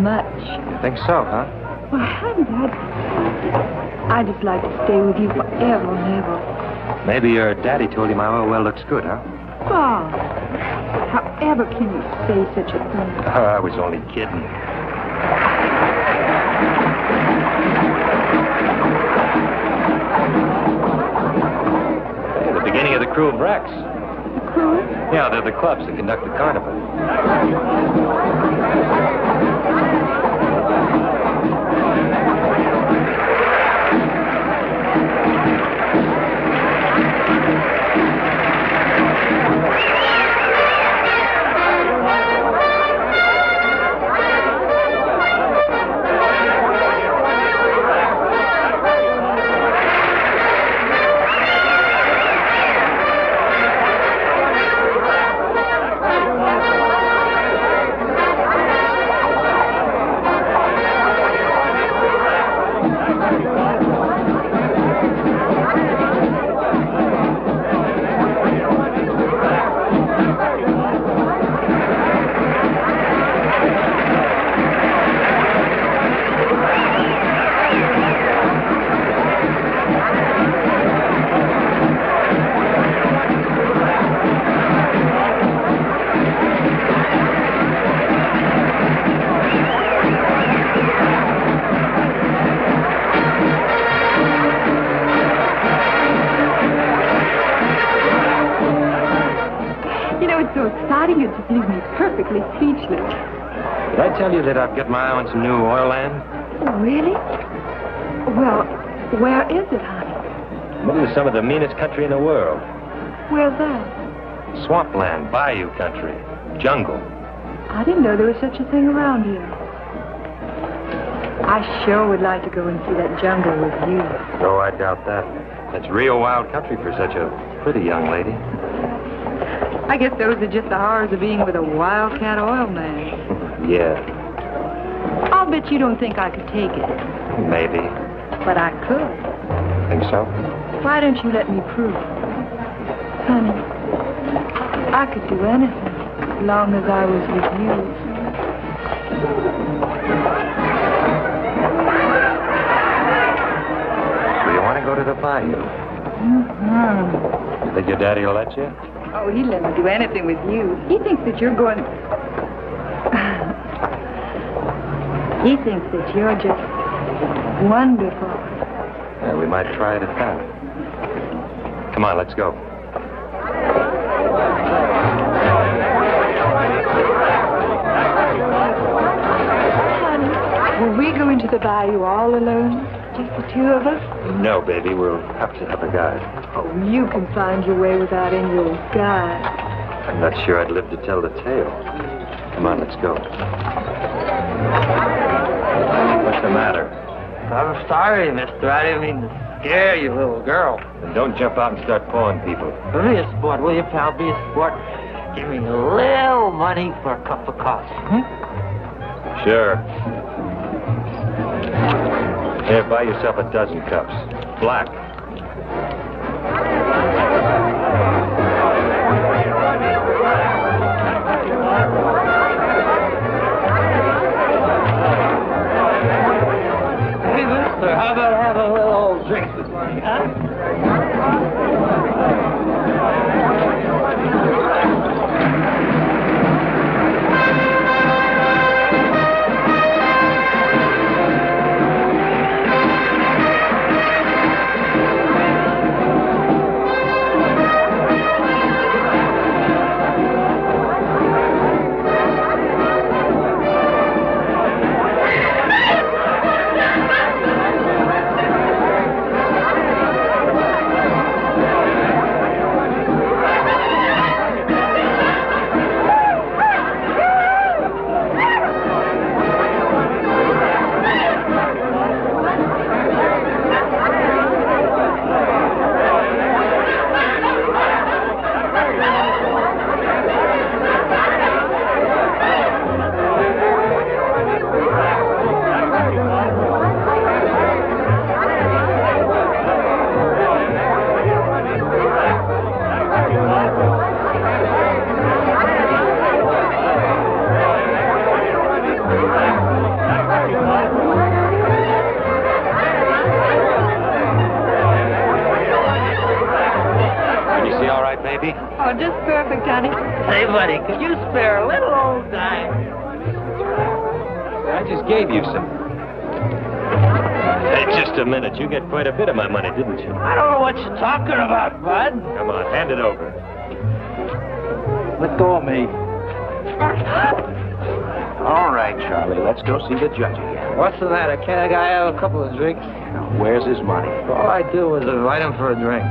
much. You think so, huh? Well, hadn't I just like to stay with you forever and ever. Maybe your daddy told you my oil well looks good, huh? Bob, however can you say such a thing? I was only kidding. Hey, the beginning of the Crew of Rex. The crew? Yeah, they're the clubs that conduct the carnival. You just leave me perfectly speechless. Did I tell you that I've got my eye on some new oil land? Oh, really? Well, where is it, honey? Middle of some of the meanest country in the world. Where's that? Swampland, bayou country, jungle. I didn't know there was such a thing around here. I sure would like to go and see that jungle with you. Oh, I doubt that. That's real wild country for such a pretty young lady. I guess those are just the horrors of being with a wildcat oil man. Yeah. I'll bet you don't think I could take it. Maybe. But I could. Think so? Why don't you let me prove? Honey, I could do anything as long as I was with you. So you want to go to the bayou? Mm-hmm. You think your daddy will let you? Oh, he'd let me do anything with you. He thinks that you're going... He thinks that you're just wonderful. Yeah, we might try it at that. Come on, let's go. Honey, will we go into the bayou all alone? Just the two of us? No, baby, we'll have to have a guide. Oh, you can find your way without any old guide. I'm not sure I'd live to tell the tale. Come on, let's go. What's the matter? I'm sorry, mister. I didn't mean to scare you, little girl. Then don't jump out and start pawing people. Be a sport, will you, pal? Be a sport. Give me a little money for a cup of coffee. Sure. Here, buy yourself a dozen cups. Black. Hey, mister, how about having a little old drink this morning, huh? Oh, just perfect, honey. Say, buddy, could you spare a little old dime? I just gave you some. Hey, just a minute. You get quite a bit of my money, didn't you? I don't know what you're talking about, bud. Come on, hand it over. Let go of me. All right, Charlie, let's go see the judge again. What's the matter? Can't a guy have a couple of drinks? Now, where's his money? All I did was invite him for a drink.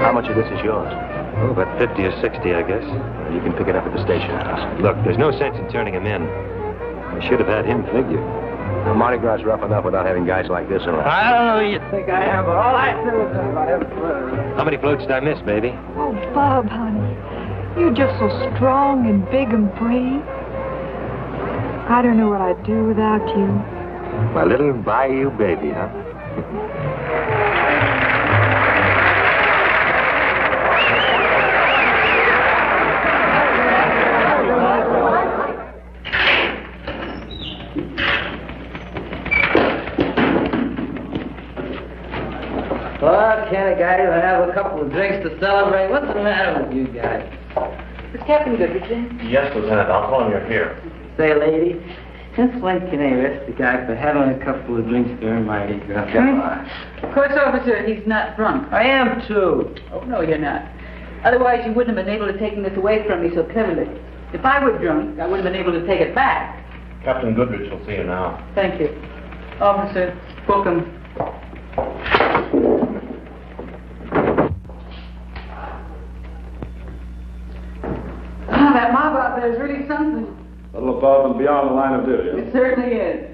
How much of this is yours? Oh, about 50 or 60, I guess. You can pick it up at the station house. Look, there's no sense in turning him in. I should have had him figured. Now, Mardi Gras is rough enough without having guys like this around. I don't know who you think I am, but all I do is invite him for a drink. How many floats did I miss, baby? Oh, Bob, honey. You're just so strong and big and brave. I don't know what I'd do without you. My little bayou baby, huh? Well, can't a guy even have a couple of drinks to celebrate? What's the matter with you guys? Is Captain Goodrich? Yes, Lieutenant. I'll tell him you're here. Say, lady, since when can they arrest a guy for having a couple of drinks during Mardi Gras? Of course, officer, he's not drunk. I am, too. Oh, no, you're not. Otherwise, you wouldn't have been able to take this away from me so cleverly. If I were drunk, I wouldn't have been able to take it back. Captain Goodrich will see you now. Thank you. Officer, book him. Ah, that mob out there is really something. A little above and beyond the line of duty. It certainly is.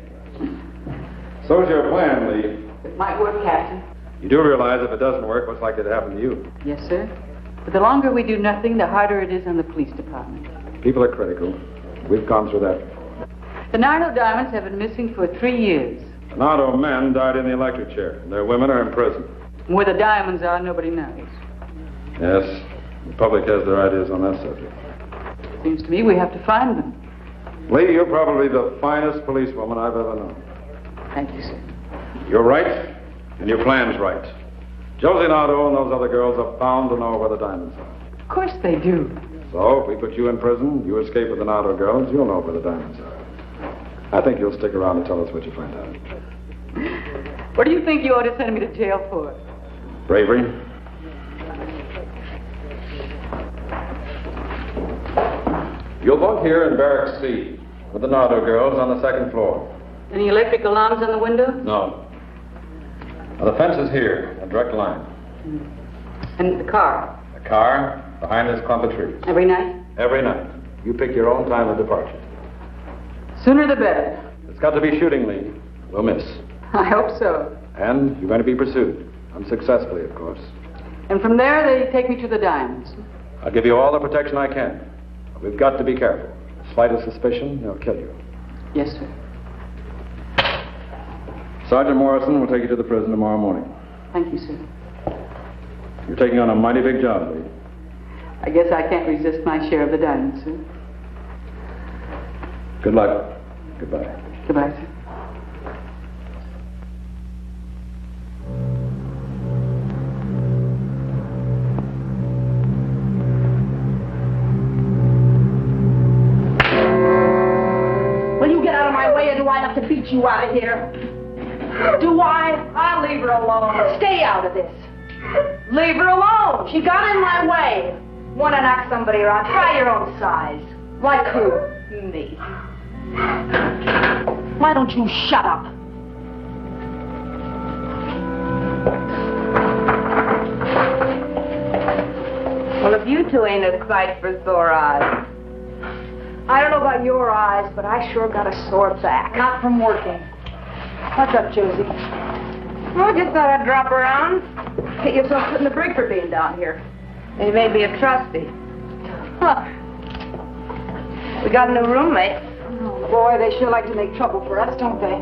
So's your plan, Lee. It might work, Captain. You do realize if it doesn't work, what's likely to happen to you? Yes, sir. But the longer we do nothing, the harder it is on the police department. People are critical. We've gone through that. The Nardo diamonds have been missing for 3 years. Nardo men died in the electric chair. Their women are in prison. Where the diamonds are, nobody knows. Yes, the public has their ideas on that subject. Seems to me we have to find them. Lee, you're probably the finest policewoman I've ever known. Thank you, sir. You're right, and your plan's right. Josie Nardo and those other girls are bound to know where the diamonds are. Of course they do. So, if we put you in prison, you escape with the Nardo girls, you'll know where the diamonds are. I think you'll stick around and tell us what you find out. What do you think you ought to send me to jail for? Bravery. You'll bunk here in Barracks C with the Nardo girls on the second floor. Any electric alarms on the window? No. Now, the fence is here, a direct line. And the car? The car behind this clump of trees. Every night? Every night. You pick your own time of departure. Sooner the better. It's got to be shooting, Lee. We'll miss. I hope so. And you're going to be pursued. Unsuccessfully, of course. And from there, they take me to the diamonds. I'll give you all the protection I can. But we've got to be careful. Slightest suspicion, they'll kill you. Yes, sir. Sergeant Morrison will take you to the prison tomorrow morning. Thank you, sir. You're taking on a mighty big job, Lee. I guess I can't resist my share of the diamonds, sir. Good luck. Goodbye. Goodbye, sir. Will you get out of my way, or do I have to beat you out of here? Do I? I'll leave her alone. Stay out of this. Leave her alone. She got in my way. Want to knock somebody around? Try your own size. Like who? Me. Why don't you shut up? Well, if you two ain't a sight for sore eyes. I don't know about your eyes, but I sure got a sore back. Not from working. What's up, Josie? Well, just thought I'd drop around. Get yourself put in the brig for being down here. You may be a trustee. Huh. We got a new roommate. Oh, boy, they sure like to make trouble for us, don't they?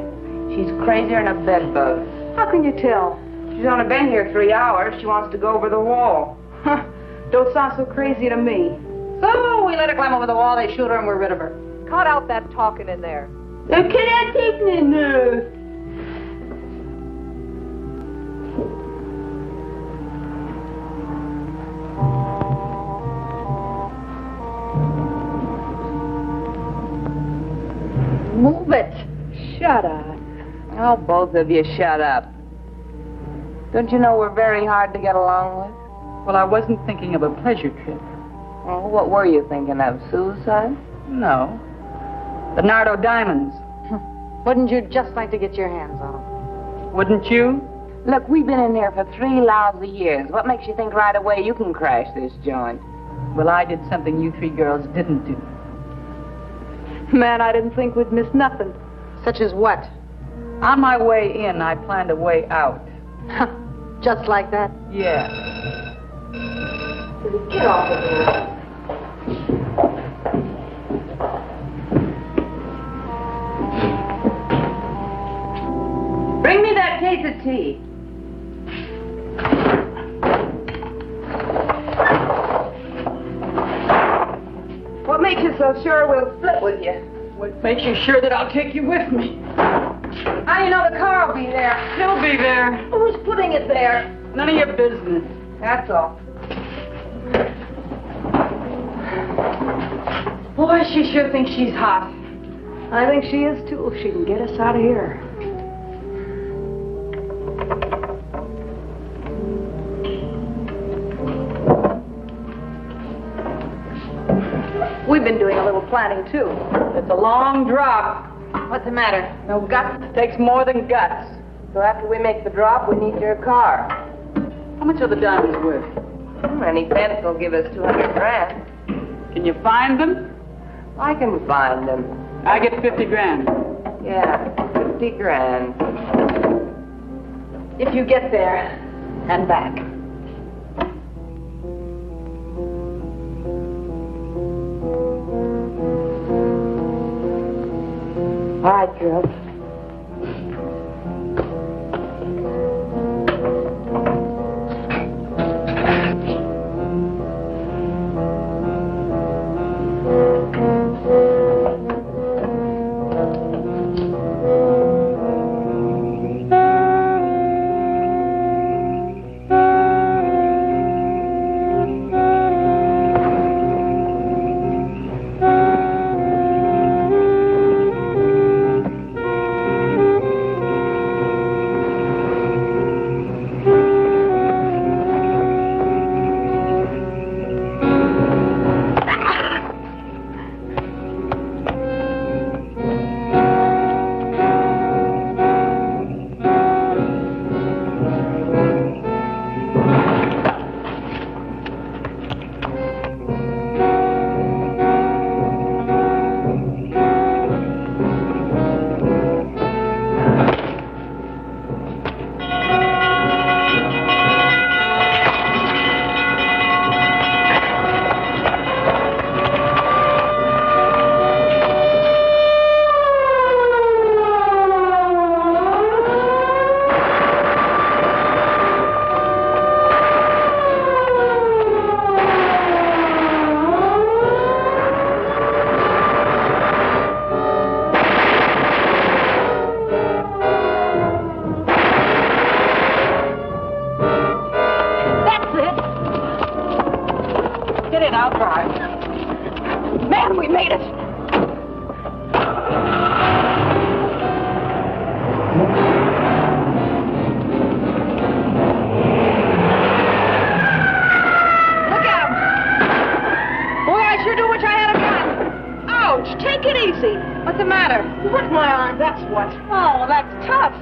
She's crazier than a bedbug. How can you tell? She's only been here 3 hours. She wants to go over the wall. Huh. Don't sound so crazy to me. So we let her climb over the wall, they shoot her, and we're rid of her. Cut out that talking in there. Can I take me now? Move it. Shut up. Oh, both of you shut up. Don't you know we're very hard to get along with? Well, I wasn't thinking of a pleasure trip. Oh, what were you thinking of? Suicide? No. The Nardo diamonds. Wouldn't you just like to get your hands on them? Wouldn't you? Look, we've been in there for 3 lousy years. What makes you think right away you can crash this joint? Well, I did something you 3 girls didn't do. Man, I didn't think we'd miss nothing. Such as what? On my way in, I planned a way out. Just like that? Yeah. Get off of here. Bring me that case of tea. What makes you so sure we'll split with you? What makes you sure that I'll take you with me? How do you know the car will be there? He'll be there. Who's putting it there? None of your business. That's all. Boy, she sure thinks she's hot. I think she is, too, if she can get us out of here. We've been doing a little planning, too. It's a long drop. What's the matter? No guts takes more than guts. So after we make the drop, we need your car. How much are the diamonds worth? Any fence will give us 200 grand. Can you find them? I can find them. I get 50 grand. Yeah, 50 grand. If you get there and back. All right, girls.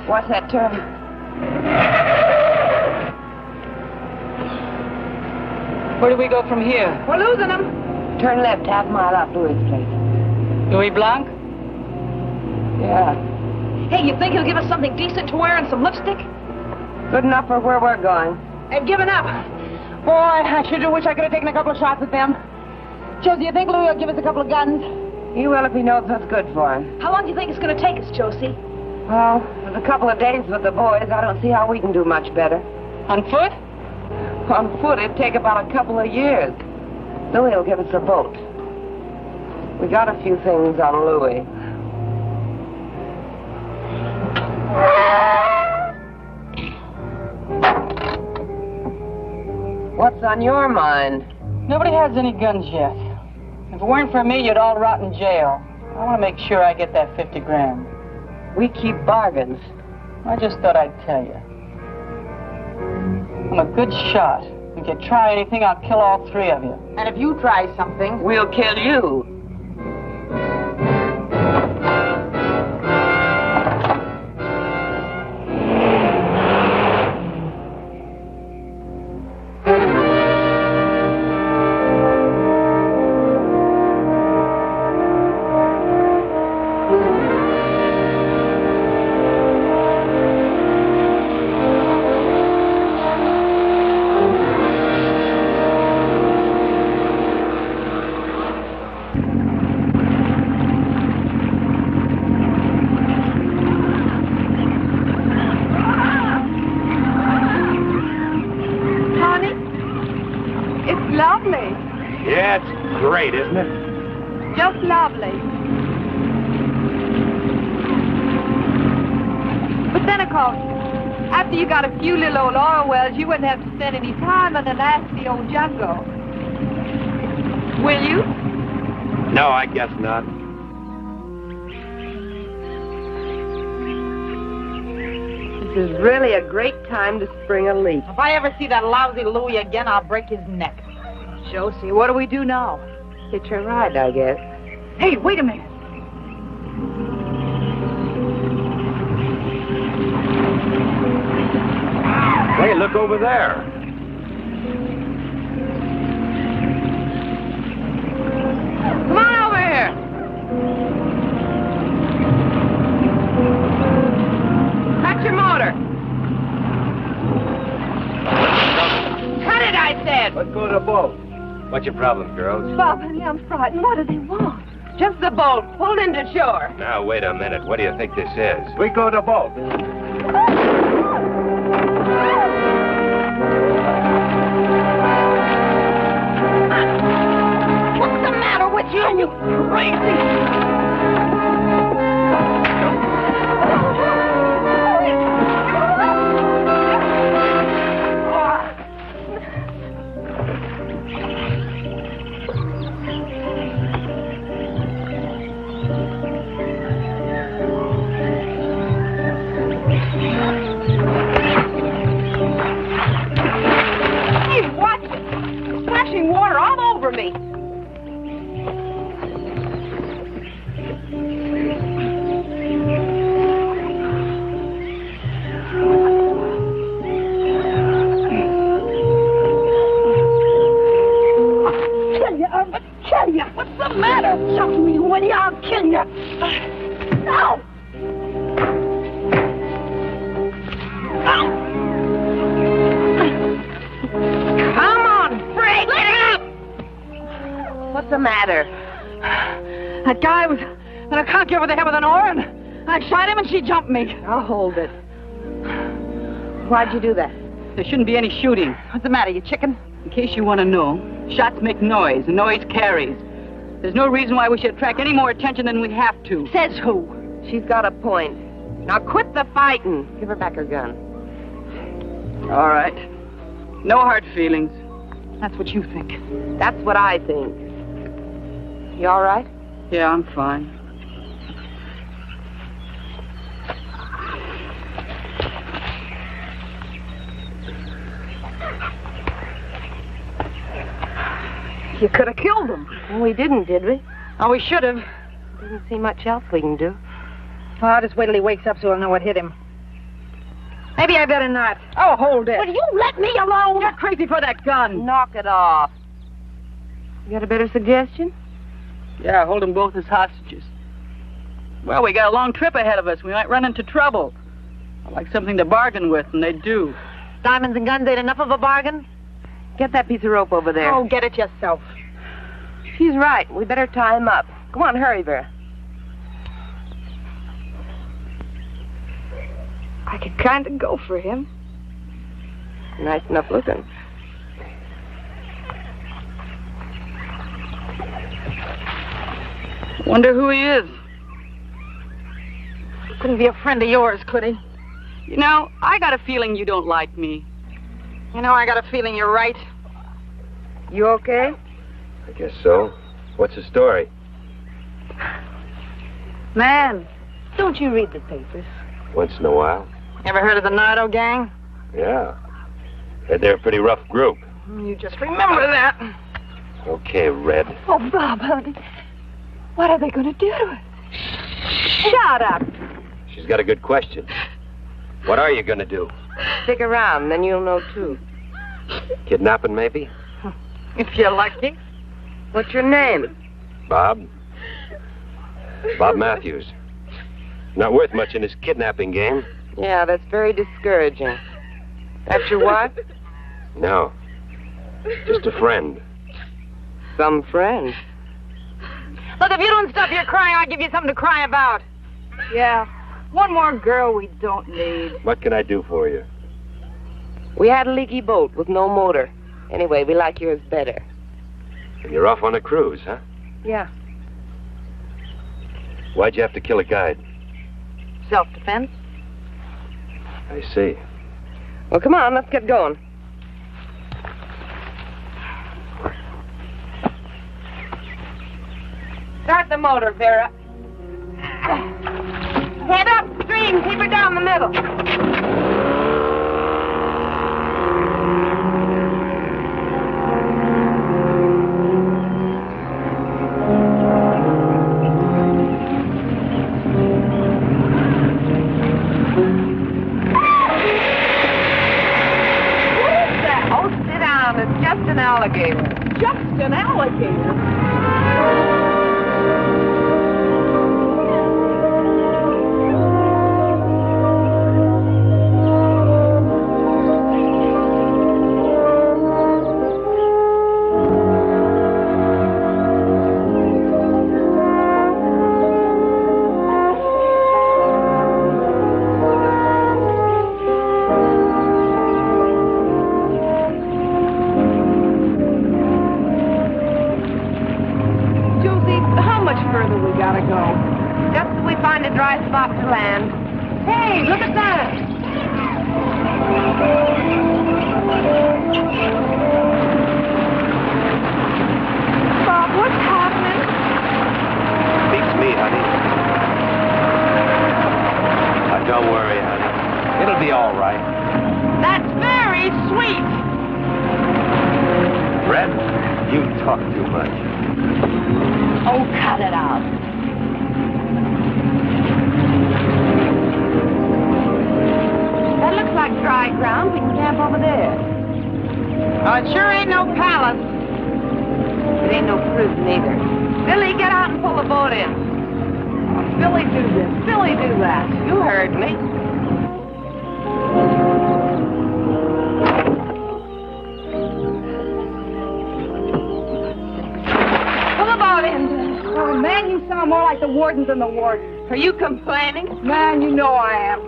What's that term? Where do we go from here? We're losing them. Turn left, half mile up Louis' place. Louis Blanc? Yeah. Hey, you think he'll give us something decent to wear and some lipstick? Good enough for where we're going. They've given up. Boy, I sure do wish I could have taken a couple of shots at them. Josie, you think Louis will give us a couple of guns? He will if he knows what's good for him. How long do you think it's going to take us, Josie? Well, with a couple of days with the boys, I don't see how we can do much better. On foot? On foot, it'd take about a couple of years. Louis will give us a boat. We got a few things on Louis. What's on your mind? Nobody has any guns yet. If it weren't for me, you'd all rot in jail. Oh, I want to make sure I get that 50 grand. We keep bargains. I just thought I'd tell you. I'm a good shot. If you try anything, I'll kill all three of you. And if you try something... We'll kill you. Great, isn't it? Just lovely. But then, of course, after you got a few little old oil wells, you wouldn't have to spend any time in the nasty old jungle. Will you? No, I guess not. This is really a great time to spring a leak. If I ever see that lousy Louie again, I'll break his neck. Josie, what do we do now? Hitch a ride, I guess. Hey, wait a minute. Hey, look over there. Come on over here. Cut your motor. Cut it, I said. Let's go to the boat. What's your problem, girls? Bob, honey, I'm frightened. What do they want? Just the boat, pulled into shore. Now, wait a minute. What do you think this is? We go to the boat. What's the matter with you? You crazy? Water all over me. Kill you. What's the matter? Show me when I'll kill you. No. What's the matter? That guy was gonna conk you over the head with an oar, and I shot him and she jumped me. I'll hold it. Why'd you do that? There shouldn't be any shooting. What's the matter, you chicken? In case you want to know, shots make noise, and noise carries. There's no reason why we should attract any more attention than we have to. Says who? She's got a point. Now quit the fighting. Give her back her gun. All right. No hard feelings. That's what you think. That's what I think. You all right? Yeah, I'm fine. You could have killed him. Well, we didn't, did we? Oh, we should have. Didn't see much else we can do. Well, I'll just wait till he wakes up so he'll know what hit him. Maybe I better not. Oh, hold it. Will you let me alone? You're crazy for that gun. Knock it off. You got a better suggestion? Yeah, hold them both as hostages. Well, we got a long trip ahead of us. We might run into trouble. I like something to bargain with, and they do. Diamonds and guns ain't enough of a bargain? Get that piece of rope over there. Oh, get it yourself. She's right. We better tie him up. Come on, hurry, Vera. I could kind of go for him. Nice enough looking. Wonder who he is. Couldn't be a friend of yours, could he? You know, I got a feeling you don't like me. You know, I got a feeling you're right. You okay? I guess so. What's the story? Man, don't you read the papers? Once in a while. Ever heard of the Nardo gang? Yeah. They're a pretty rough group. You just remember that. Okay, Red. Oh, Bob, honey. What are they going to do to us? Shut up. She's got a good question. What are you going to do? Stick around, then you'll know, too. Kidnapping, maybe? If you're lucky. What's your name? Bob. Bob Matthews. Not worth much in this kidnapping game. Yeah, that's very discouraging. That's your wife? No. Just a friend. Some friend. Look, if you don't stop your crying, I'll give you something to cry about. Yeah. One more girl we don't need. What can I do for you? We had a leaky boat with no motor. Anyway, we like yours better. And you're off on a cruise, huh? Yeah. Why'd you have to kill a guide? Self-defense? I see. Well, come on, let's get going. Start the motor, Vera. Head upstream, keep her down the middle. Alligator. Just an alligator? In the ward. Are you complaining? Man, you know I am.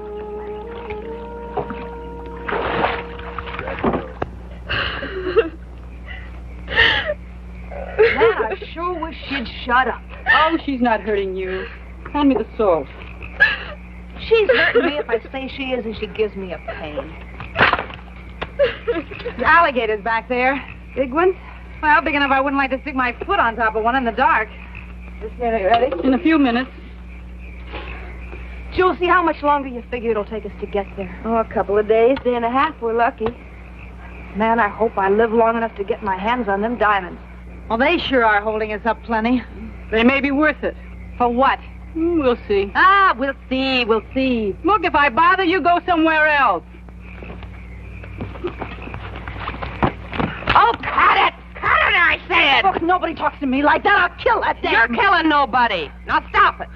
Man, I sure wish she'd shut up. Oh, she's not hurting you. Hand me the salt. She's hurting me if I say she is, and she gives me a pain. The alligator's back there. Big one? Well, big enough I wouldn't like to stick my foot on top of one in the dark. Just nearly ready? In a few minutes. Josie, how much longer you figure it'll take us to get there? Oh, a couple of days, day and a half, we're lucky. Man, I hope I live long enough to get my hands on them diamonds. Well, they sure are holding us up plenty. They may be worth it. For what? We'll see. Ah, we'll see, we'll see. Look, if I bother you, go somewhere else. Oh, cut it! Cut it, I said! Look, nobody talks to me like that. I'll kill that damn... You're killing nobody. Now stop it.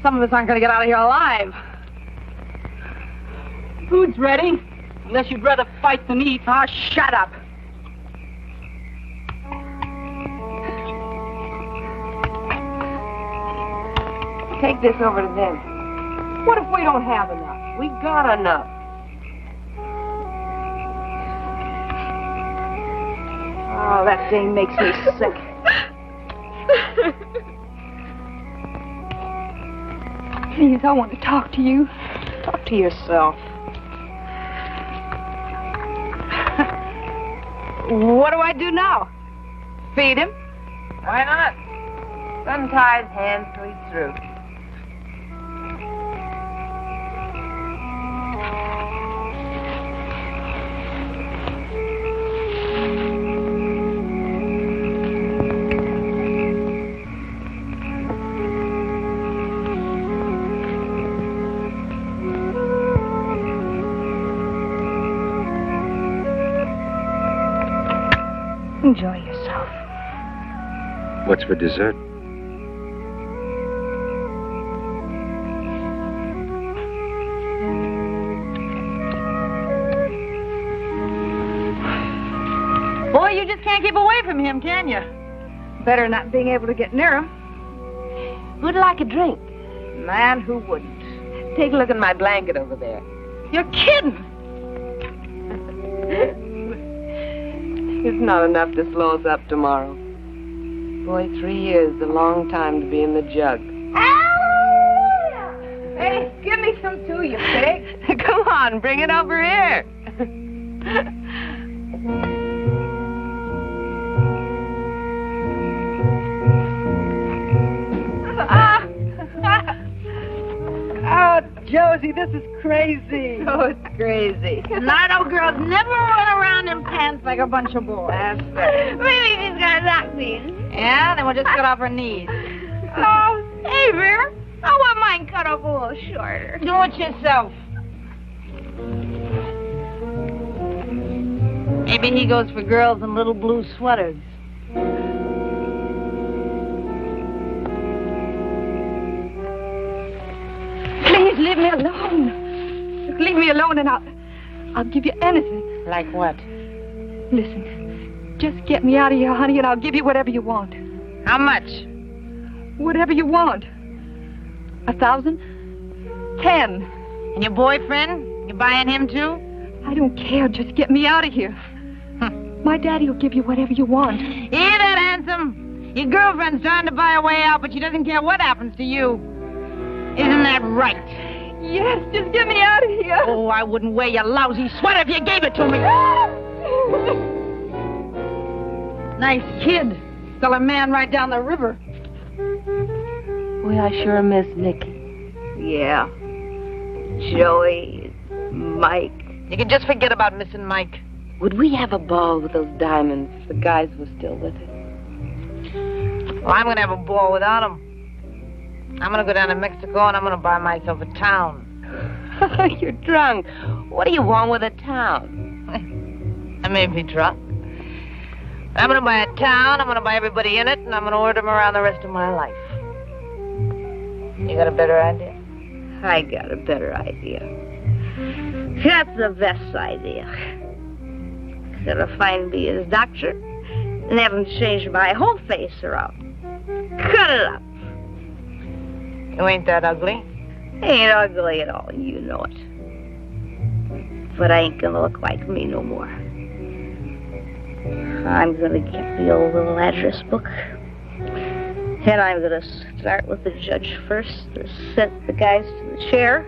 Some of us aren't going to get out of here alive. Food's ready. Unless you'd rather fight than eat. Oh, shut up. Take this over to them. What if we don't have enough? We got enough. Oh, that thing makes me sick. Please, I want to talk to you. Talk to yourself. What do I do now? Feed him? Why not? Sun ties, hands so he's through. Enjoy yourself. What's for dessert? Boy, you just can't keep away from him, can you? Better not being able to get near him. Who'd like a drink? Man, who wouldn't? Take a look at my blanket over there. You're kidding. It's not enough to slow us up tomorrow. Boy, 3 years is a long time to be in the jug. Hey, give me some too, you pig. Come on, bring it over here. Oh, Josie, this is crazy. Oh, it's crazy. Nardo girls never run around in pants like a bunch of boys. That's right. Maybe she's got knock knees. Yeah, then we'll just cut off her knees. Oh, hey, Vera. I want mine cut off a little shorter. Do it yourself. Maybe he goes for girls in little blue sweaters. Please leave me alone. Just leave me alone and I'll give you anything. Like what? Listen, just get me out of here, honey, and I'll give you whatever you want. How much? Whatever you want. 1,000? 10. And your boyfriend? You buying him too? I don't care. Just get me out of here. My daddy will give you whatever you want. Hear that, handsome? Your girlfriend's trying to buy a way out, but she doesn't care what happens to you. Isn't that right? Yes, just get me out of here. Oh, I wouldn't wear your lousy sweater if you gave it to me. Nice kid. Fell a man right down the river. Boy, I sure miss Nicky. Yeah. Joey, Mike. You can just forget about missing Mike. Would we have a ball with those diamonds if the guys were still with us? Well, I'm going to have a ball without him. I'm going to go down to Mexico and I'm going to buy myself a town. You're drunk. What do you want with a town? I may be drunk. I'm going to buy a town, I'm going to buy everybody in it, and I'm going to order them around the rest of my life. You got a better idea? I got a better idea. That's the best idea. Gotta find me his doctor and have him change my whole face around. Cut it up. You ain't that ugly. Ain't ugly at all, you know it. But I ain't gonna look like me no more. I'm gonna get the old little address book. And I'm gonna start with the judge first to set the guys to the chair.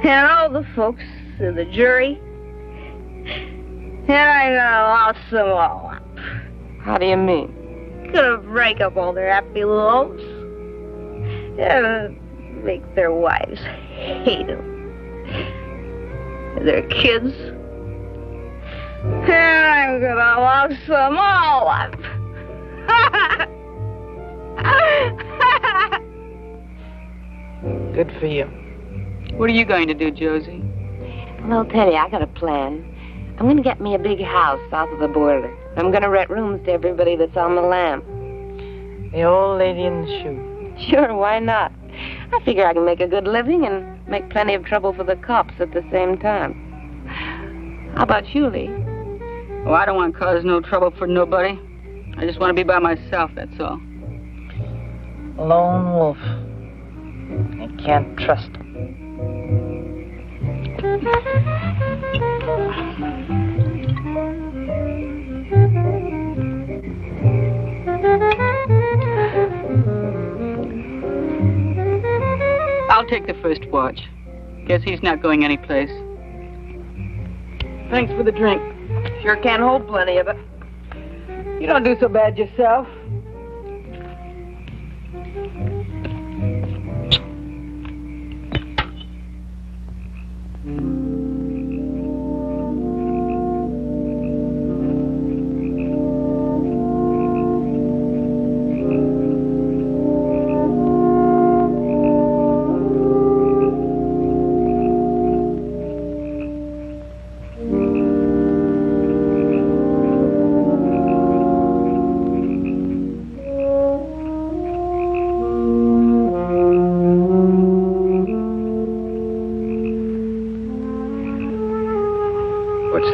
And all the folks to the jury. And I'm gonna louse them all up. How do you mean? Gonna break up all their happy little homes. And make their wives hate them. And their kids. And I'm gonna louse them all up. Good for you. What are you going to do, Josie? Well, I'll tell you, I got a plan. I'm going to get me a big house south of the border. I'm going to rent rooms to everybody that's on the lam. The old lady in the shoe. Sure, why not? I figure I can make a good living and make plenty of trouble for the cops at the same time. How about you, Lee? Oh, I don't want to cause no trouble for nobody. I just want to be by myself, that's all. Lone wolf. You can't trust him. I'll take the first watch. Guess he's not going anyplace. Thanks for the drink. Sure can hold plenty of it. You don't do so bad yourself.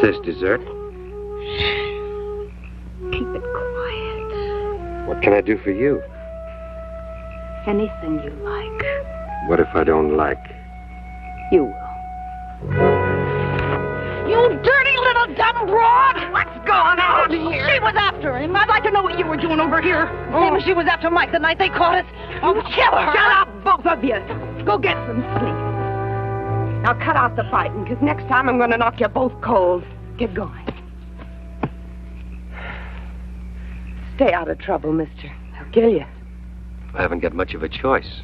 this, dessert? Keep it quiet. What can I do for you? Anything you like. What if I don't like? You will. You dirty little dumb broad! What's going on here? She was after him. I'd like to know what you were doing over here. Same as she was after Mike the night they caught us. Oh, kill her! Shut up, both of you. Go get some sleep. Now cut out the fighting, because next time I'm going to knock you both cold. Get going. Stay out of trouble, mister. They'll kill you. I haven't got much of a choice.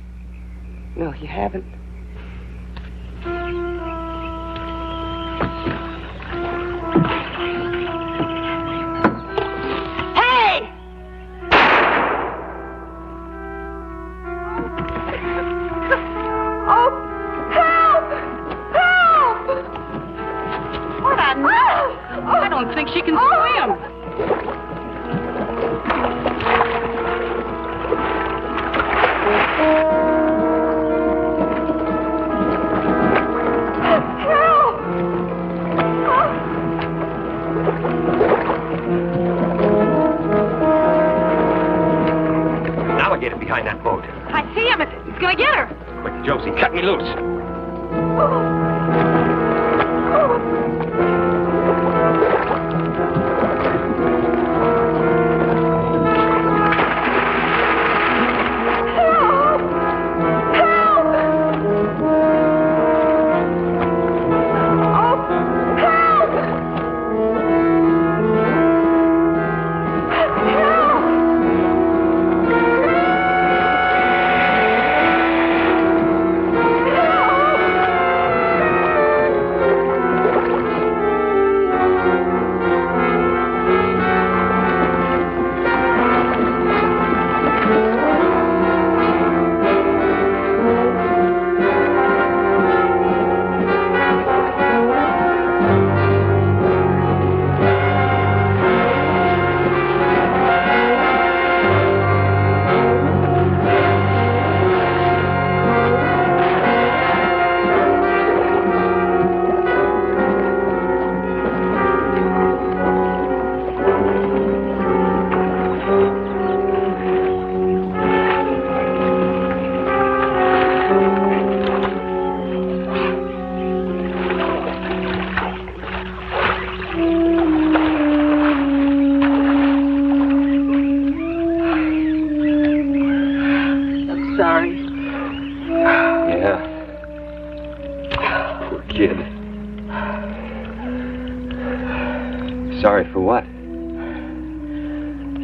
No, you haven't. Hey! Oh, help! Help! What on earth? I don't think she can swim. Now I get him behind that boat. I see him. He's going to get her. Quick, Josie, cut me loose. Sorry for what?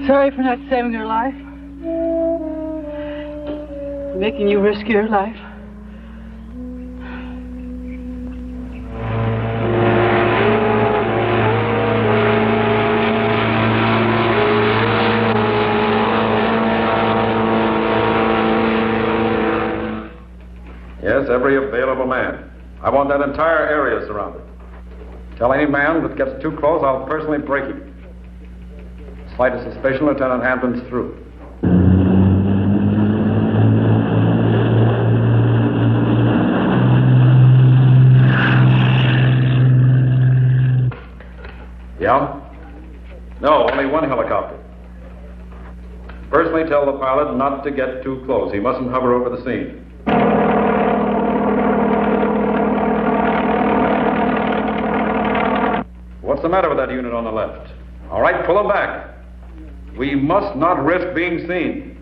Sorry for not saving her life. Making you risk your life. Yes, every available man. I want that entire area surrounded. Tell any man that gets too close, I'll personally break him. Slightest suspicion, Lieutenant Hampton's through. Yeah? No, only one helicopter. Personally tell the pilot not to get too close. He mustn't hover over the scene. What's the matter with that unit on the left? All right, pull them back. We must not risk being seen.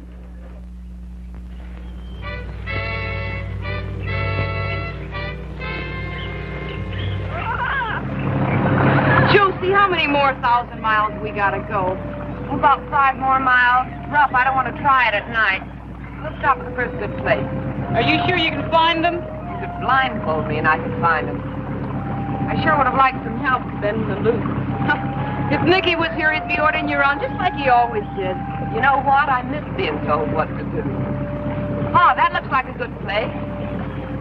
Josie, how many more 1,000 miles we gotta go? About 5 more miles. Rough, I don't want to try it at night. We'll stop at the first good place. Are you sure you can find them? You could blindfold me and I could find them. I sure would have liked some help bending the loop. If Nicky was here, he'd be ordering you around just like he always did. You know what? I miss being told what to do. Oh, that looks like a good place.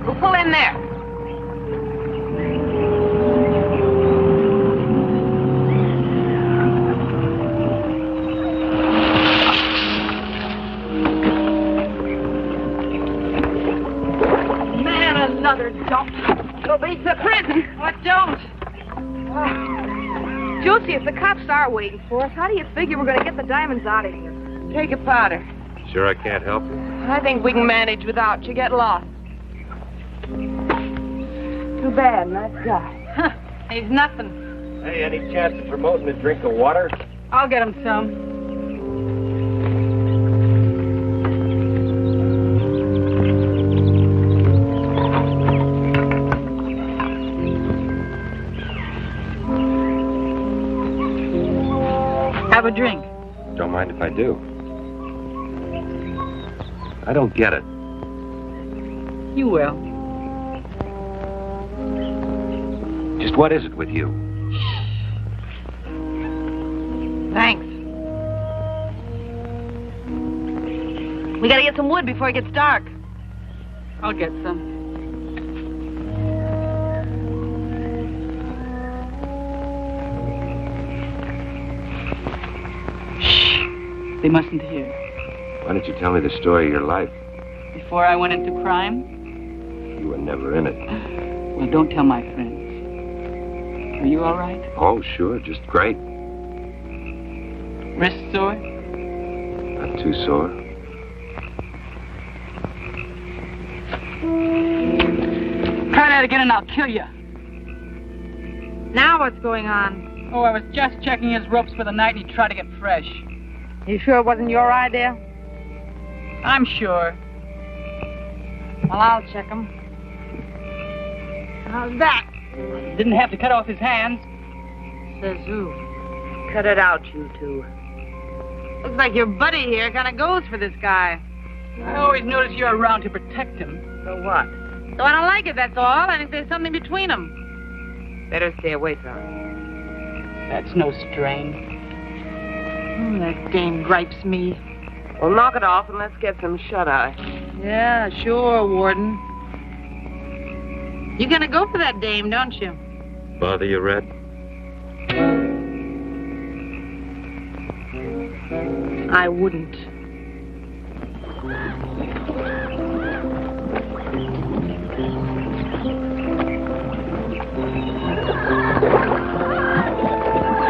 We'll pull in there. Man, another dump. Go beat the prison. What don't? Josie, if the cops are waiting for us, how do you figure we're going to get the diamonds out of here? Take a powder. Sure I can't help you? I think we can manage without you. Get lost. Too bad, nice guy. Huh. He's nothing. Hey, any chance of promoting a drink of water? I'll get him some. Have a drink. Don't mind if I do. I don't get it. You will. Just what is it with you? Thanks. We gotta get some wood before it gets dark. I'll get some. Shh. They mustn't hear. Why don't you tell me the story of your life? Before I went into crime? You were never in it. Well, don't tell my friends. Are you all right? Oh, sure, just great. Wrist sore? Not too sore. Try that again and I'll kill you. Now what's going on? Oh, I was just checking his ropes for the night and he tried to get fresh. You sure it wasn't your idea? I'm sure. Well, I'll check him. How's that? Didn't have to cut off his hands. Says who? Cut it out, you two. Looks like your buddy here kind of goes for this guy. I always notice you're around to protect him. So what? So I don't like it, that's all. I think there's something between them. Better stay away from him. That's no strain. That dame gripes me. Well, knock it off and let's get some shut-eye. Yeah, sure, Warden. You're gonna go for that dame, don't you? Bother you, Red? I wouldn't.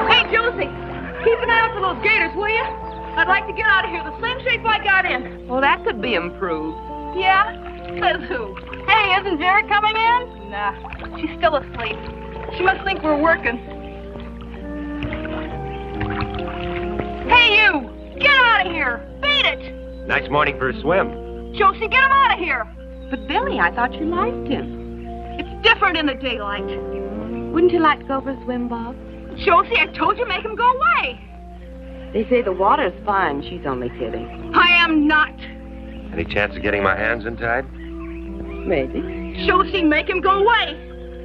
Hey, Josie, keep an eye out for those gators, will you? I'd like to get out of here the same shape I got in. Well, that could be improved. Yeah? Says who? Hey, isn't Vera coming in? Nah, she's still asleep. She must think we're working. Hey, you! Get out of here! Beat it! Nice morning for a swim. Josie, get him out of here! But, Billy, I thought you liked him. It's different in the daylight. Wouldn't you like to go for a swim, Bob? Josie, I told you make him go away. They say the water's fine. She's only kidding. I am not. Any chance of getting my hands untied? Maybe. Josie, make him go away.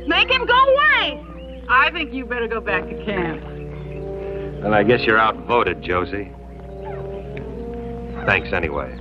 Make him go away. I think you better go back to camp. Well, I guess you're outvoted, Josie. Thanks anyway.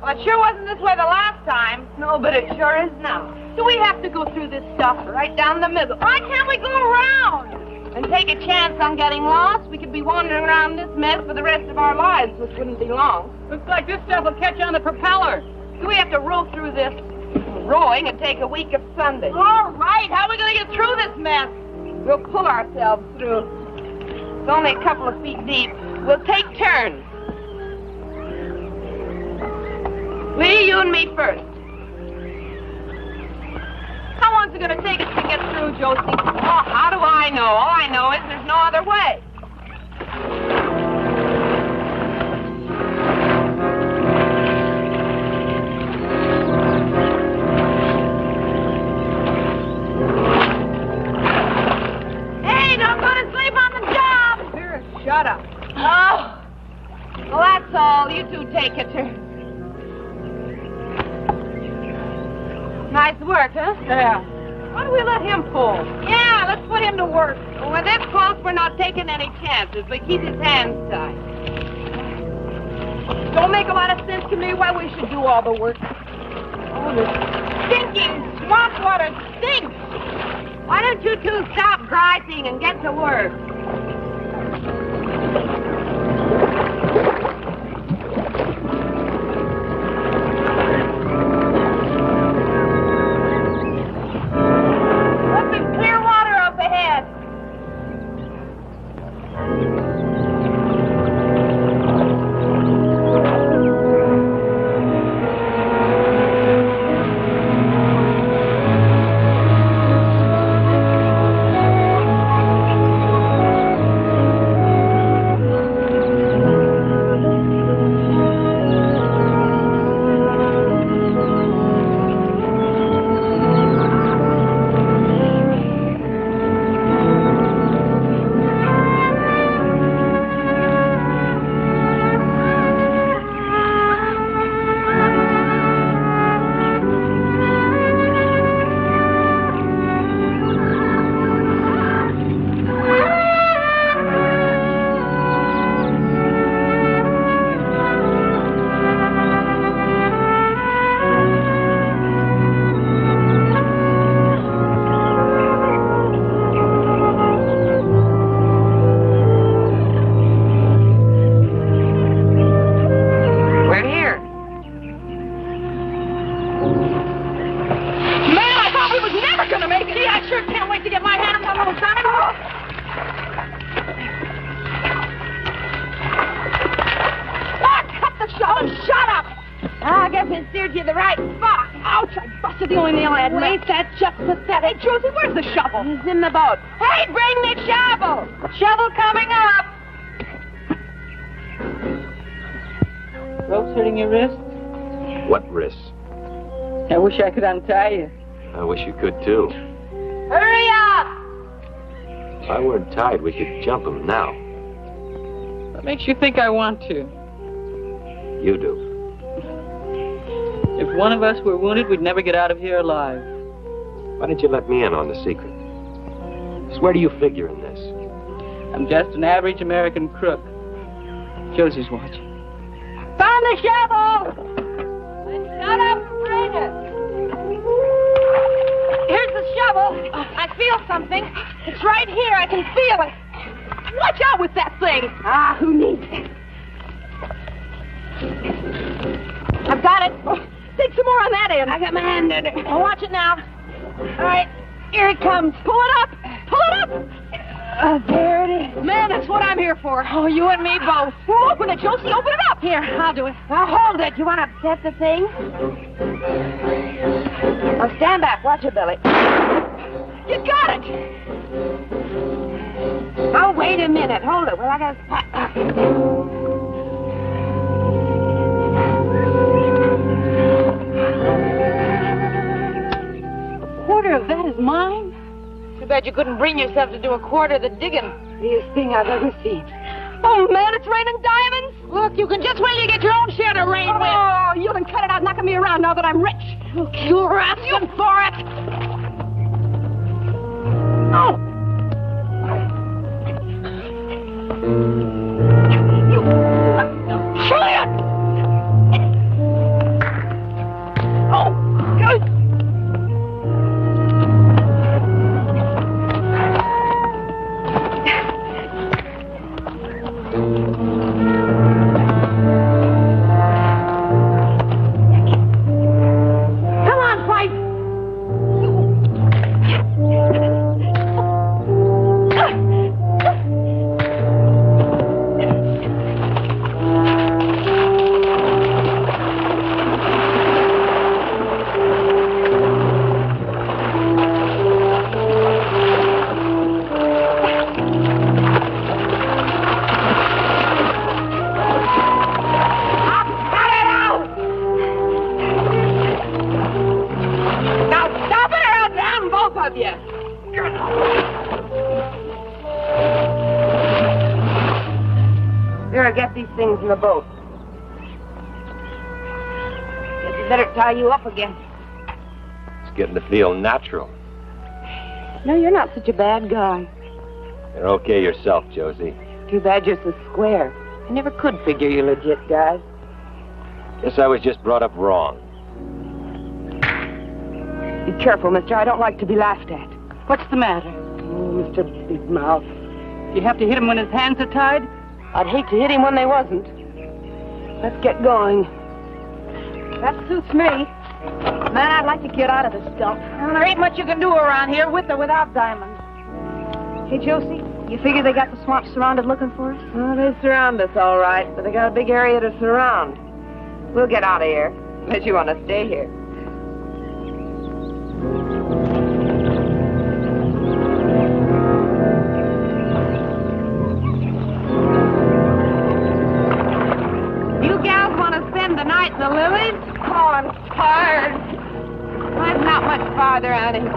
Well, it sure wasn't this way the last time. No, but it sure is now. Do we have to go through this stuff right down the middle? Why can't we go around? And take a chance on getting lost? We could be wandering around this mess for the rest of our lives, which wouldn't be long. Looks like this stuff will catch on the propeller. Do we have to row through this? Rowing would take a week of Sunday. All right, how are we going to get through this mess? We'll pull ourselves through. It's only a couple of feet deep. We'll take turns. Lee, you and me first. How long's it going to take us to get through, Josie? Oh, how do I know? All I know is there's no other way. Hey, don't go to sleep on the job. Vera, shut up. Oh. Well, that's all. You two take it. Nice work, huh? Yeah. Why don't we let him pull? Yeah, let's put him to work. Well, with this close, we're not taking any chances, but keep his hands tied. Don't make a lot of sense to me why we should do all the work. Oh, this stinking swamp water stinks. Why don't you two stop griping and get to work? He's in the boat. Hey, bring the shovel! Shovel coming up! Rope's hurting your wrist? What wrist? I wish I could untie you. I wish you could, too. Hurry up! If I weren't tied, we could jump him now. What makes you think I want to? You do. If one of us were wounded, we'd never get out of here alive. Why didn't you let me in on the secret? Just where do you figure in this? I'm just an average American crook. Josie's watching. Found the shovel! Then shut up and bring it. Here's the shovel. I feel something. It's right here. I can feel it. Watch out with that thing. Ah, who needs it? I've got it. Take some more on that end. I got my hand in it. Well, watch it now. All right, here it comes. Pull it up. Pull it up. There it is. Man, that's what I'm here for. Oh, you and me both. Well, open it, Josie. Open it up. Here, I'll do it. Now, hold it. You want to upset the thing? Now, stand back. Watch it, Billy. You got it. Oh, wait a minute. Hold it. Well, I got quarter of that is mine? Too bad you couldn't bring yourself to do a quarter of the digging. Easiest thing I've ever seen. Oh, man, it's raining diamonds. Look, you can just wait till you get your own share to rain with. Oh, you can cut it out knocking me around now that I'm rich. Look, you're asking for it. Oh. You idiot. Oh, good. Come on, fight! You forget these things in the boat. Guess we better tie you up again. It's getting to feel natural. No, you're not such a bad guy. You're okay yourself, Josie. Too bad you're so square. I never could figure you legit guys. Guess I was just brought up wrong. Be careful, mister. I don't like to be laughed at. What's the matter? Oh, Mr. Big Mouth. You have to hit him when his hands are tied? I'd hate to hit him when they wasn't. Let's get going. That suits me. Man, I'd like to get out of this dump. Well, there ain't much you can do around here with or without diamonds. Hey, Josie, you figure they got the swamp surrounded looking for us? Oh, they surround us all right, but they got a big area to surround. We'll get out of here, unless you want to stay here. You gals want to spend the night in the lilies? Oh, I'm tired. Well, it's not much farther, Annie.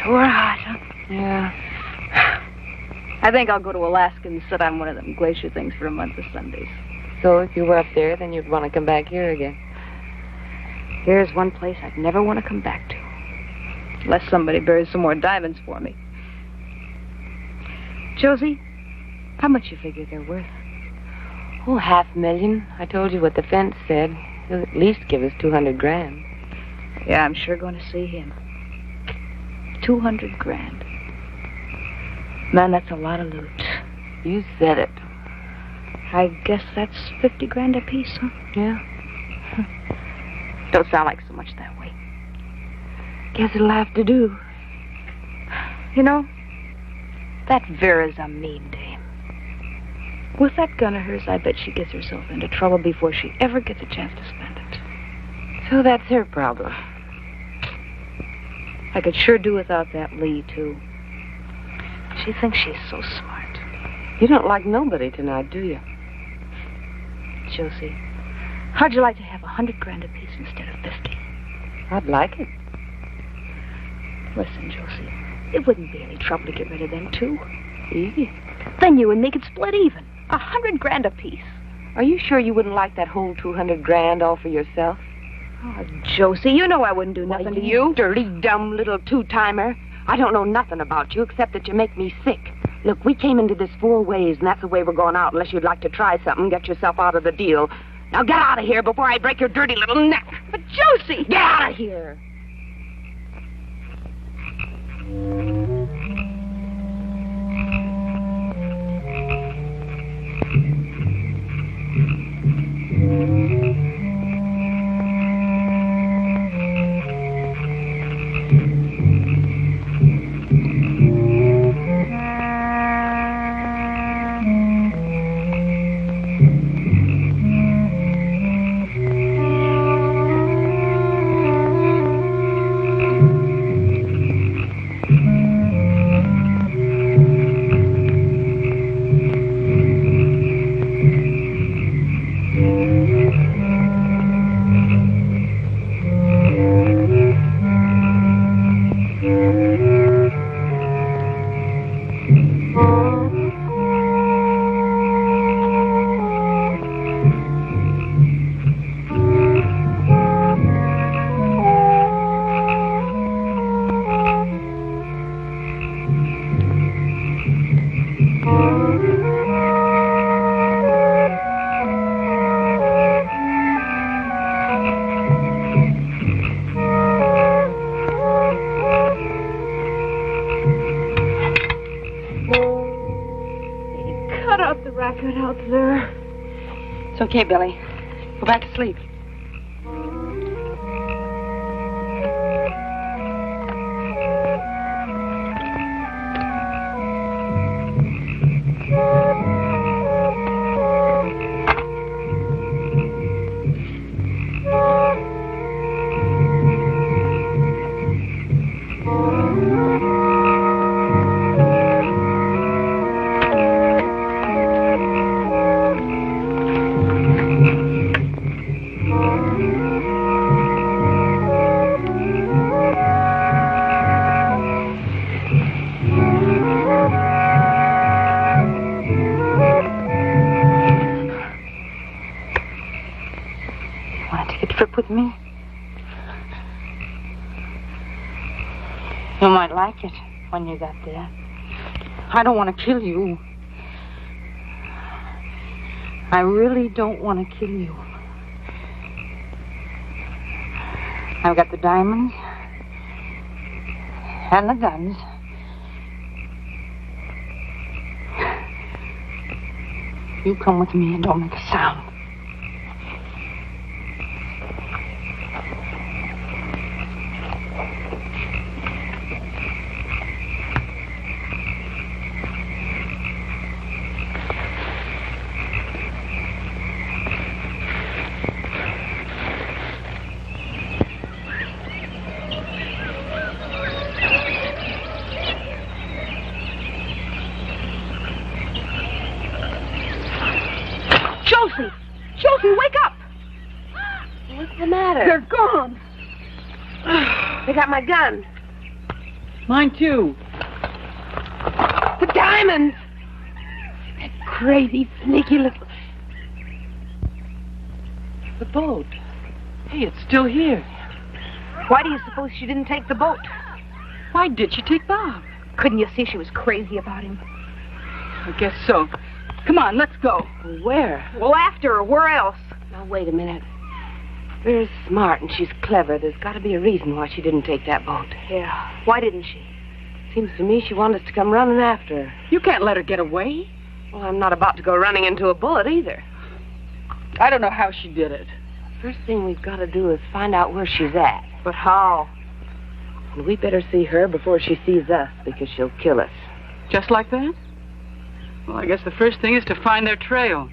Sure hot, huh? Yeah. I think I'll go to Alaska and sit on one of them glacier things for a month of Sundays. So if you were up there, then you'd want to come back here again. Here's one place I'd never want to come back to. Unless somebody buries some more diamonds for me. Josie, how much you figure they're worth? Oh, $500,000. I told you what the fence said. He'll at least give us $200,000. Yeah, I'm sure going to see him. $200,000. Man, that's a lot of loot. You said it. I guess that's $50,000 apiece, huh? Yeah. Don't sound like so much that way. Guess it'll have to do. You know, that Vera's a mean dame. With that gun of hers, I bet she gets herself into trouble before she ever gets a chance to spend it. So that's her problem. I could sure do without that Lee, too. She thinks she's so smart. You don't like nobody tonight, do you? Josie, how'd you like to have $100,000 apiece instead of 50? I'd like it. Listen, Josie, it wouldn't be any trouble to get rid of them, too. Easy. Then you and me could split even. $100,000 apiece. Are you sure you wouldn't like that whole $200,000 all for yourself? Oh, Josie, you know I wouldn't do nothing to you. Dirty, dumb little two-timer. I don't know nothing about you except that you make me sick. Look, we came into this 4 ways, and that's the way we're going out, unless you'd like to try something, get yourself out of the deal. Now get out of here before I break your dirty little neck. But, Josie! Get out of here! Get out there. It's okay, Billy. Go back to sleep. With me? You might like it when you got there. I don't want to kill you. I really don't want to kill you. I've got the diamonds and the guns. You come with me and don't make a sound. Josie, wake up! What's the matter? They're gone. They got my gun. Mine, too. The diamonds! That crazy, sneaky little... The boat. Hey, it's still here. Why do you suppose she didn't take the boat? Why did she take Bob? Couldn't you see she was crazy about him? I guess so. Come on, let's go. Where? Well, after her. Where else? Now, wait a minute. Vera's smart and she's clever. There's got to be a reason why she didn't take that boat. Yeah. Why didn't she? Seems to me she wanted us to come running after her. You can't let her get away. Well, I'm not about to go running into a bullet either. I don't know how she did it. First thing we've got to do is find out where she's at. But how? And we better see her before she sees us, because she'll kill us. Just like that? Well, I guess the first thing is to find their trail.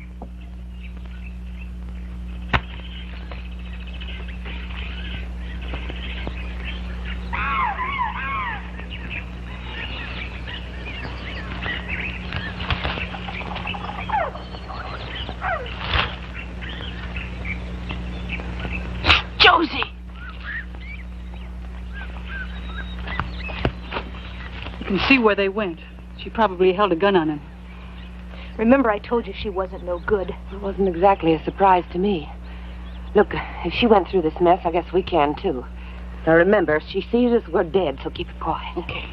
Josie! You can see where they went. She probably held a gun on him. Remember, I told you she wasn't no good. It wasn't exactly a surprise to me. Look, if she went through this mess, I guess we can, too. Now, remember, if she sees us, we're dead, so keep it quiet. Okay.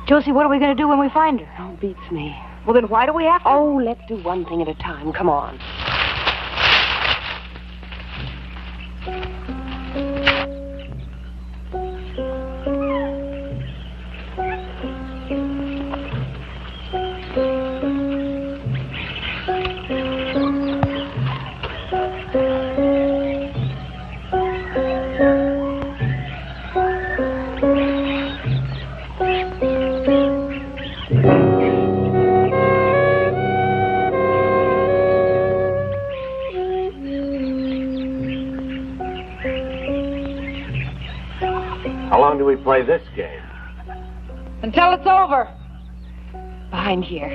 Josie, what are we going to do when we find her? Oh, beats me. Well, then why do we have to? Oh, let's do one thing at a time. Come on. How long do we play this game? Until it's over. Behind here.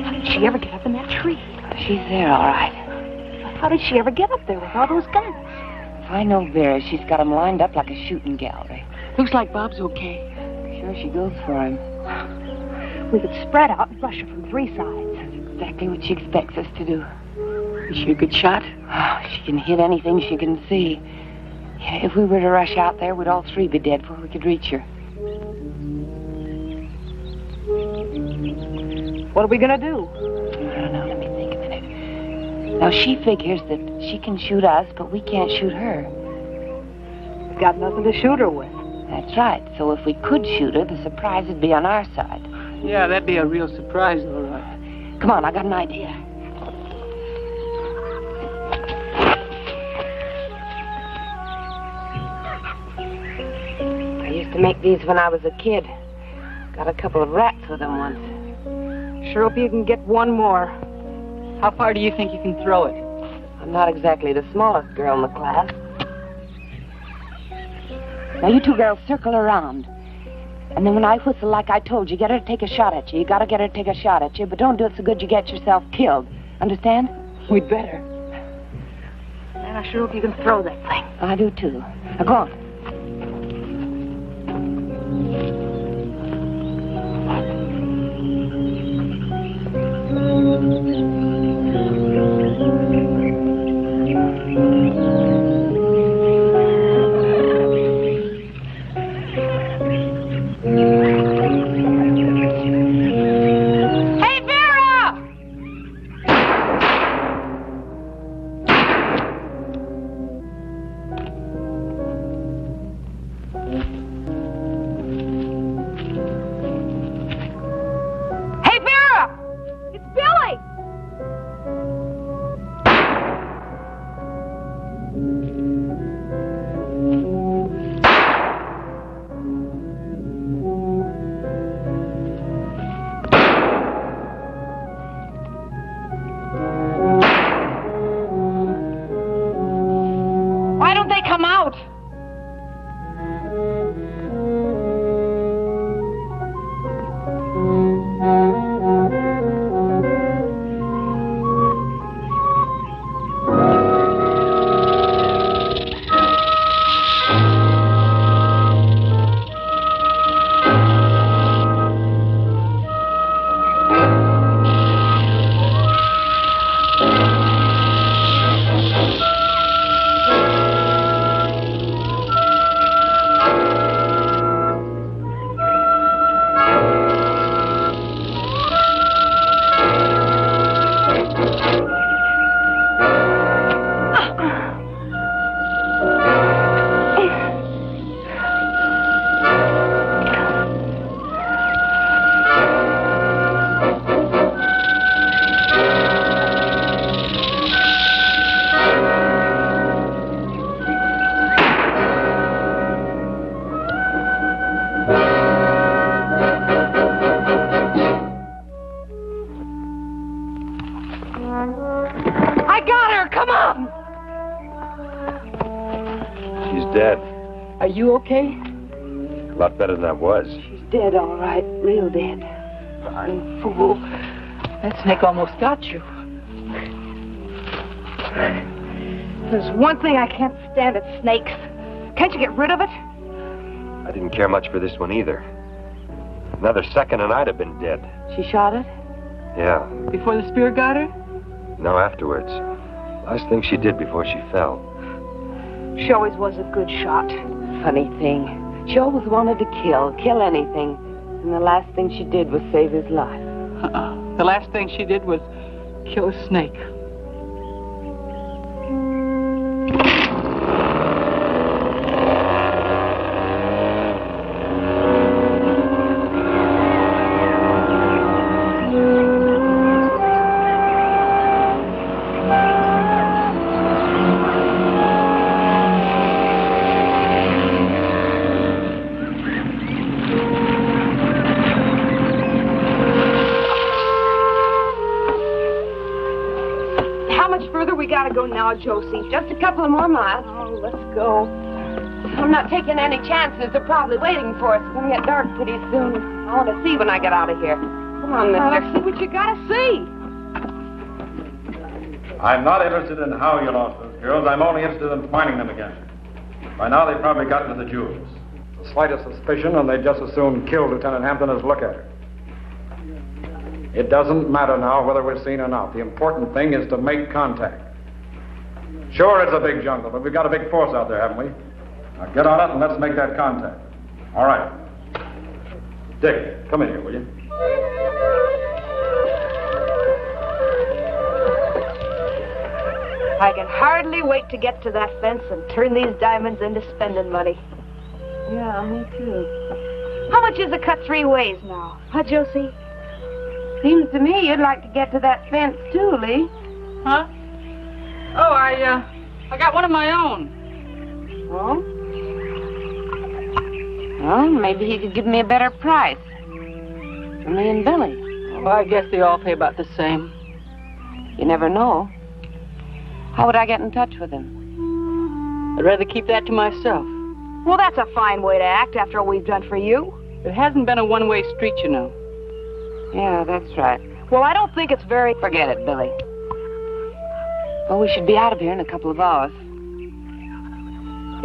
How did she ever get up in that tree? She's there, all right. How did she ever get up there with all those guns? If I know Vera, she's got them lined up like a shooting gallery. Looks like Bob's okay. Sure she goes for him. We could spread out and rush her from three sides. That's exactly what she expects us to do. Is she a good shot? Oh, she can hit anything she can see. Yeah, if we were to rush out there, we'd all three be dead before we could reach her. What are we going to do? I don't know. Let me think a minute. Now, she figures that she can shoot us, but we can't shoot her. We've got nothing to shoot her with. That's right. So if we could shoot her, the surprise would be on our side. Yeah, that'd be a real surprise, all right. Come on, I got an idea. I used to make these when I was a kid. Got a couple of rats with them once. Sure hope you can get one more. How far do you think you can throw it? I'm not exactly the smallest girl in the class. Now, you two girls circle around. And then when I whistle like I told you, get her to take a shot at you. You gotta get her to take a shot at you, but don't do it so good you get yourself killed. Understand? We'd better. Man, I sure hope you can throw that thing. I do, too. Now, go on. Are you okay? A lot better than I was. She's dead, all right. Real dead. Darn fool. That snake almost got you. There's one thing I can't stand, it's snakes. Can't you get rid of it? I didn't care much for this one either. Another second and I'd have been dead. She shot it? Yeah. Before the spear got her? No, afterwards. Last thing she did before she fell. She always was a good shot. Funny thing. She always wanted to kill anything. And the last thing she did was save his life. The last thing she did was kill a snake. Now, Josie. Just a couple of more miles. Oh, let's go. I'm not taking any chances. They're probably waiting for us. It's going to get dark pretty soon. I want to see when I get out of here. Come on, mister. Let's see what you got to see. I'm not interested in how you lost those girls. I'm only interested in finding them again. By now, they've probably gotten to the jewels. The slightest suspicion, and they'd just as soon kill Lieutenant Hampton as look at her. It doesn't matter now whether we're seen or not. The important thing is to make contact. Sure, it's a big jungle, but we've got a big force out there, haven't we? Now get on it and let's make that contact. All right. Dick, come in here, will you? I can hardly wait to get to that fence and turn these diamonds into spending money. Yeah, me too. How much is a cut 3 ways now? Huh, Josie? Seems to me you'd like to get to that fence, too, Lee. Huh? Oh, I got one of my own. Oh? Well, maybe he could give me a better price. For me and Billy. Well, I guess they all pay about the same. You never know. How would I get in touch with him? I'd rather keep that to myself. Well, that's a fine way to act after all we've done for you. It hasn't been a one-way street, you know. Yeah, that's right. Well, I don't think it's very... Forget it, Billy. Well, we should be out of here in a couple of hours.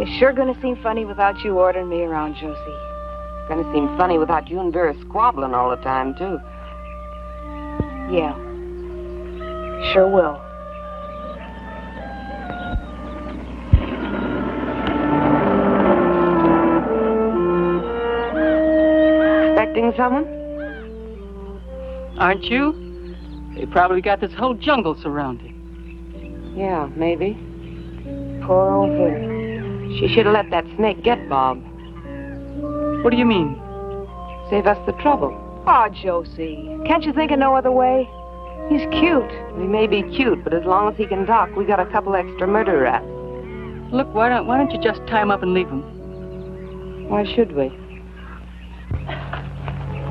It's sure gonna seem funny without you ordering me around, Josie. It's gonna seem funny without you and Vera squabbling all the time, too. Yeah. Sure will. Expecting someone? Aren't you? They probably got this whole jungle surrounded. Yeah, maybe. Poor old Vera. She should have let that snake get Bob. What do you mean? Save us the trouble. Oh, Josie. Can't you think of no other way? He's cute. He may be cute, but as long as he can talk, we got a couple extra murder rats. Look, why don't you just tie him up and leave him? Why should we?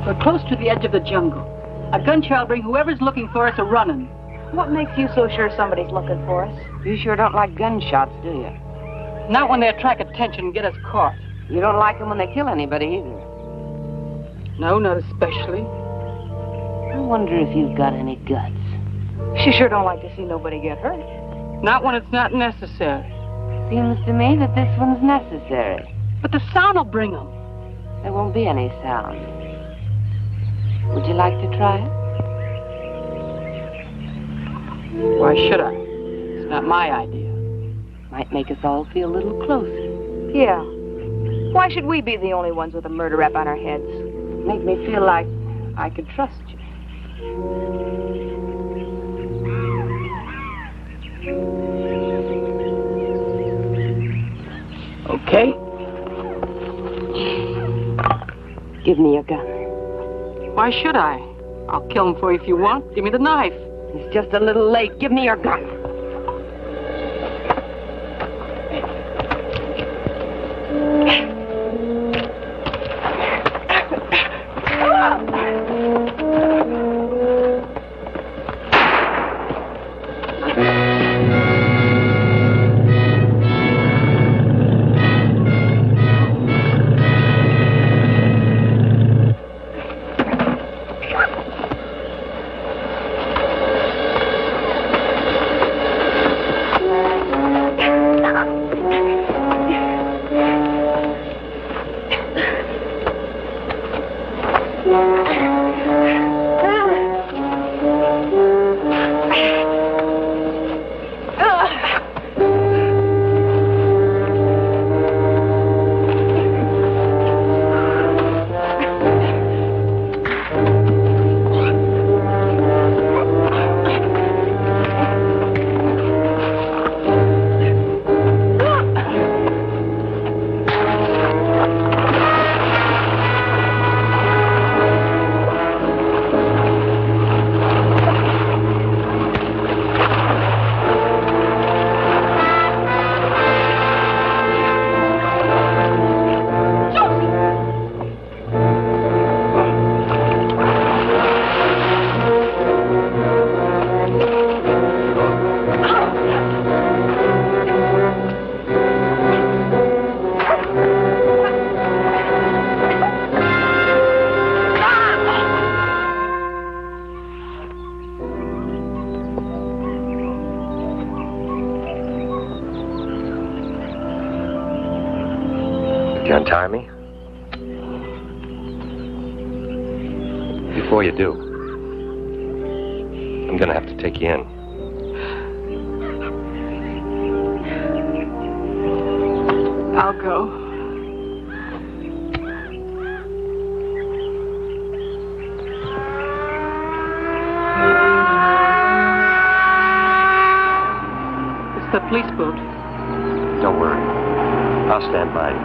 We're close to the edge of the jungle. A gunshot will bring whoever's looking for us a-running. What makes you so sure somebody's looking for us? You sure don't like gunshots, do you? Not when they attract attention and get us caught. You don't like them when they kill anybody either. No, not especially. I wonder if you've got any guts. She sure don't like to see nobody get hurt. Not when it's not necessary. Seems to me that this one's necessary. But the sound will bring them. There won't be any sound. Would you like to try it? Why should I? It's not my idea. Might make us all feel a little closer. Yeah. Why should we be the only ones with a murder rap on our heads? Make me feel like I could trust you. Okay. Give me your gun. Why should I? I'll kill him for you if you want. Give me the knife. It's just a little late. Give me your gun. You untie me? Before you do, I'm gonna have to take you in. I'll go. It's the police boat. Don't worry. I'll stand by you.